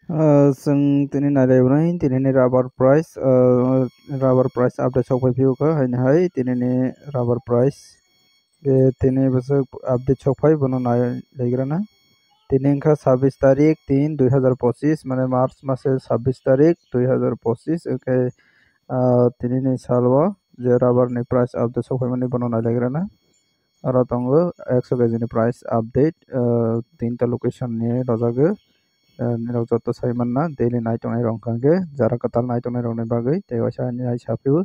जों दिनै नायलायबाय दिनैनि राबार प्राइस आपडेट सफैफिउखौ हायनाहाय दिनैनि राबार प्राइस के दिनै बसो आपडेट सफाई बनो नायलायग्राना दिनै इनका 26 तारीख 3 2025 माने मार्च मासे 26 तारीख 2025 ओके दिनैनि सालवा जे राबारनि प्राइस आपडेट सफाई माने बनो नायलायग्राना आरो दङो 100 केजिनि प्राइस आपडेट तीनटा लोकेशननि रजागो निराव जत साइमानना डेली नाइट नाय रंखांगे जारा कताल नाइट नाय रंने बागै तेवासानि आइ साफिउ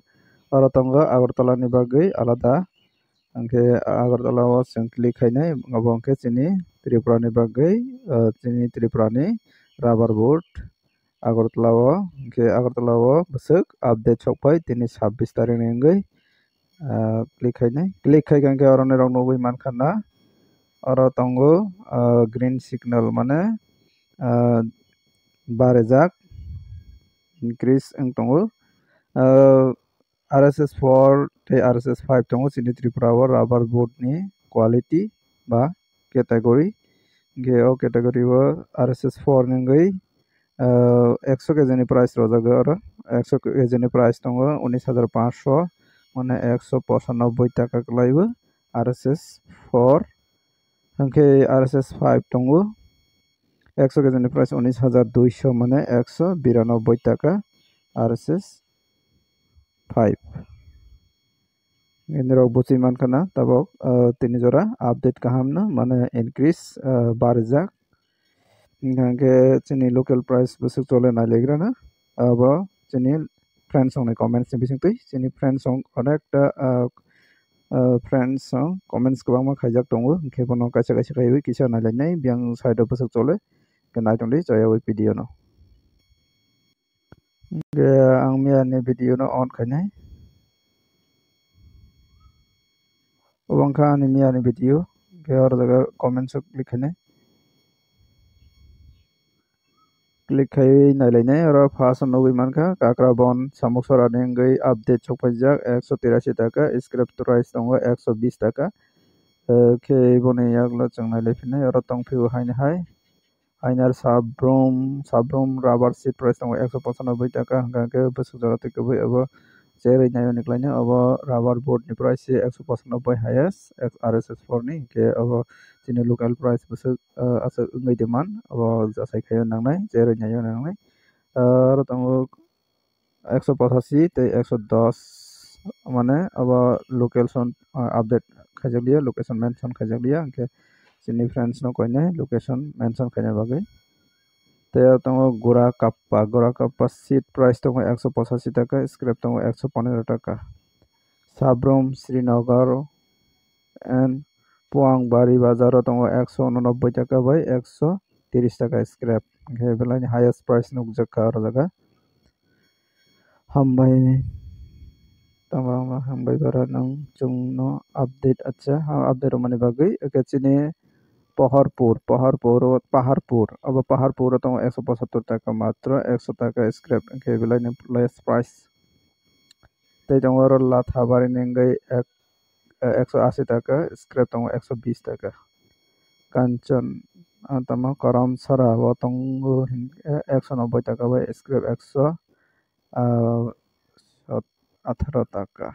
आरो दङो आगरतलानि बागै आलादा अंके आगरतला जों क्लिक खायनाय गबंके चिनि त्रिपुरानि बागै चिनि त्रिपुरानि राबार बोर्ड आगरतला बसक आपडेट सफाई दिनै 26 तारिख नेंगै क्लिक खायगंके और ने रंग नबई मानखाना और तंगो ग्रीन सिग्नल माने बारेजाक इंक्रीज दंगो RSS4 ते RSS5 दंगो चिनि त्रिपुराव राबार बोर्डनि क्वालिटी बा कैटेगरी गे ओ कैटेगरी वो RSS4 नेंगै 100 केजिनि प्राइस रजागो और 100 केजिनि प्राइस दंगो 19,500 माने 195 टाका लाइबो RSS4 अंके RSS5 दंगो 100 केजिनि प्राइस 19,200 माने 192 टाका RSS5 इंद्राव बुची मानखाना तब तीन जोरा अपडेट काहामना माने इंक्रीज बारजाक इंगे चिनी लोकल प्राइस बस चले नायलेग्रा ना अब चिनी फ्रेंड्स ने कमेंट्स बिसिंग चिनी फ्रेंड्स अनेकटा फ्रेंड्स कमेंट्स गोबां मा खायजाक दंगो इंखे बनो कायसा कायसा खायबो किसा नायलायनाय बियां साइड बस चले नायटोंलै जाया वीडियो no ang मियानि वीडियो no on खायनाय उबंखा आनि मियानि वीडियो के और जगह कमेंट्स क्लिक खाय नायलायनाय और फास नबई मानखा काकरा बन सामुकसरा नेंगै अपडेट सफायजाक 183 टाका स्क्रैप प्राइस दङ 120 टाका के बने यागला जों नायलायफिननाय और तंफिउ हायनाय आइनार साब्रम राबार सीट प्राइस दङ 195 टाका हंगाके बसु जराते कबै अब जेरै नायो निकलायनो अब राबार बोर्ड नि प्राइस 195 हायेस्ट RSS4 नि के अब चिनि लोकल प्राइस बसु आसे ngै देमान अब जासाय खायो नांनाय जेरै नायो नांनाय और तंगो 185 ते 110 माने अब लोकेशन अपडेट खाजलिया लोकेशन मेंशन खाजलिया के चिनी फ्रेंड्स नो कोइने लोकेशन मेंशन खाने बागै ते तंगो गोरा कप्पा सीट प्राइस तंगो 185 टाका स्क्रैप तंगो 115 टाका साब्रम श्रीनगर एंड पुआंग बारी बाजार तंगो 189 टाका बाय 130 टाका स्क्रैप के बेलानि हाईएस्ट प्राइस नुक जका और जगह हमबाय हमबाय बारा नं जोंनो अपडेट अच्छा अपडेट माने बागै एकेचिने पहाड़पुर अब पहाड़पुर तो 175 टाका मात्र 100 टाका स्क्रैप के बेलायनो लेस प्राइस ते दङ और लाथाबारि नेंगै 180 टाका स्क्रैप दङ 120 टाका कांचन तमा करम सरा व तंगो 190 टाका बाय स्क्रैप 118 टाका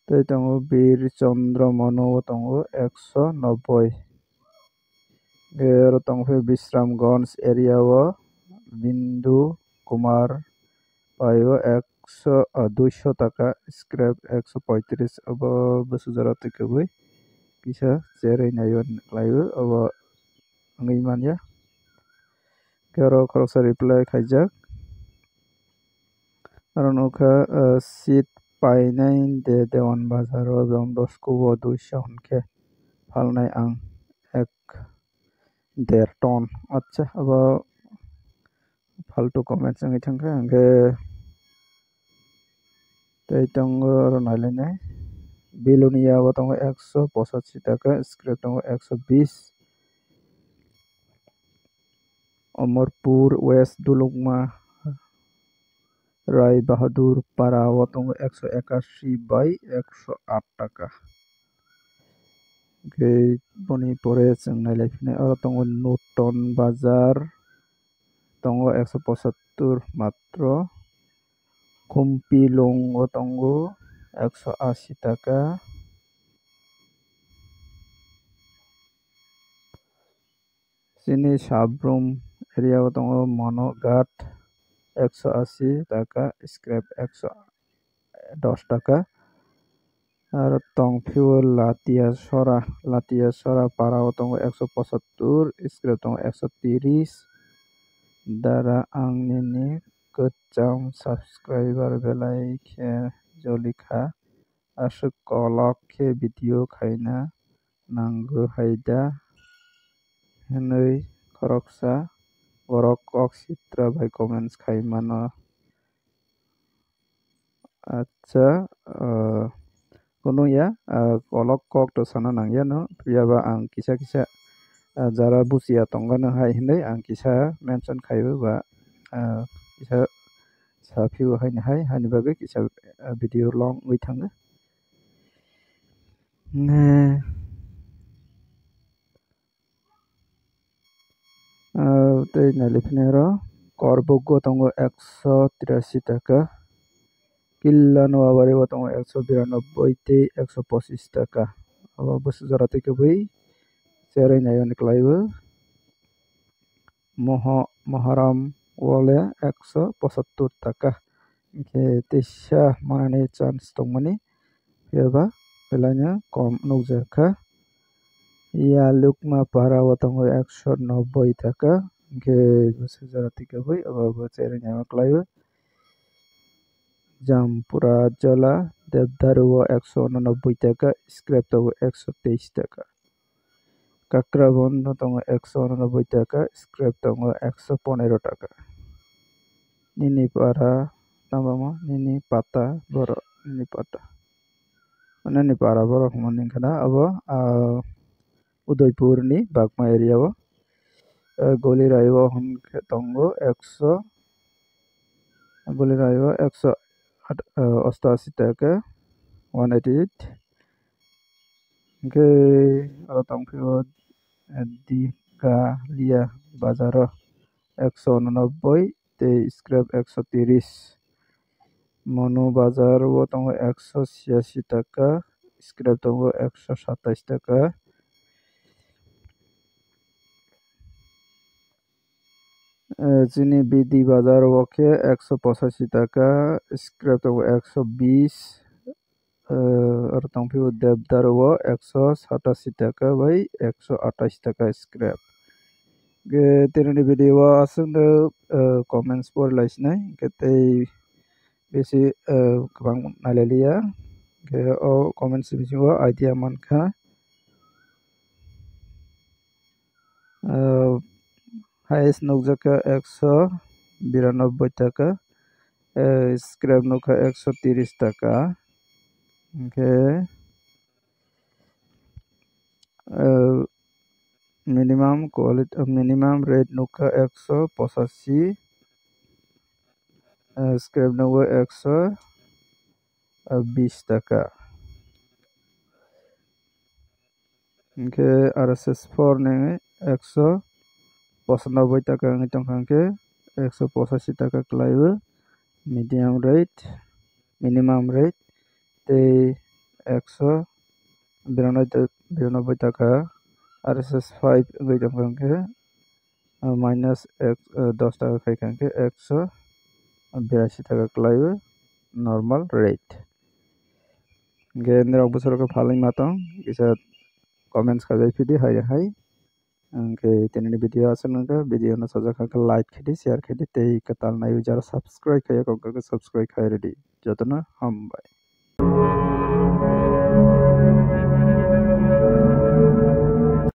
ते दङो बीर चंद्र मनो दङो 190 गेर तंफे विश्रामगंज एरिया व बिंदु कुमार पायो 200 टाका स्क्रैप 135 अब बसुजरा तकबै किसा जेरै नायो लायो अब ngै मानिया केरो खरसा रिप्लाई खायजाक आरोनोखा सीट पाइनाय दे देवान बाजार दं 10 को 200 हनके फालनाय आं 1.5 टन अच्छा अब फालतू कमेंट्स संगे थंखा आंगे तंगो और नायलायनाय बेलुनिया व तंगो 185 टाका स्क्रैप तंगो 120 अमरपुर वेस्ट दुलुकमा राय बहादुर पारा व तंगो 181 बाय 108 टाका boni pore जों नायलायफिनो aro tongo Newton Bazar tongo 175 matro Kumpilung o tongo 180 taka sini Sabrum area o tongo Monoghat 180 taka scrap 110 taka aro tongphio Latia Sora para o tongo 175 scrap tongo 130 dara ang nini kecam subscriber belai khe jolika asuk kolok khe video khaina nanggo haida henui khoroksa borok kok sitra bai comments khaimano acha kono ya kolok kok to sana nangya no piyaba ang kisa jara busia tongano hai hinai ang kisa mention khaibu ba kisa saphio haini hai hani bagai kisa video long ui thanga ne tei nalipnero korbogo tongo 183 taka Killa Nuawari o tongo 192 tei 125 taka abo busu jora tei kubui cherai nayon klaibu Muharram wole 175 taka ke teisa manani chance tongmani yaba belanya kom nugjaka Yalukma para o tongo 190 taka ke busu jora tei kubui abo cherai nayon klaibu Jampura Jala Devdaru o 189 taka scrap tongo 123 taka Kakrabon tongo 189 taka scrap tongo 115 taka Nini para tambamo Nini Pata borok Nini Pata Nini para borok maning kana abo Udaipur ni Bagma area o Golirayo hon tongo 100 Golirayo 188 taka 188 ke aro tongphio Dika Lia Bazaro 189 tei scrap 130 Monu Bazar o tongo 186 taka scrap tongo 127 taka Chini Bidi Bazar o khe 185 taka scrap tongo 120 aro tongphio Devdar o 187 taka bai 128 taka scrap Tirani video asungno comments por laisnai ketei besi kwbang nailailia ke o comments bisingo idea mankha highest nugjaka 192 taka scrap nukha 130 taka ke minimum rate nukha 185 scrap nukha 120 taka ke RSS4 ni 195 taka ngi tongkha ke 185 taka klaibu minimum rate tei 192 taka RSS5 ngui tongkha ke minus 10 taka khaikha ke 182 taka klaibu normal rate Gendra busur ko phalai matong kisa comments khabai pidi hai angke tinini video asananga video no sajaka like khidi share khidi tei katal na user subscribe khaya ko subscribe khai ready jotona hambai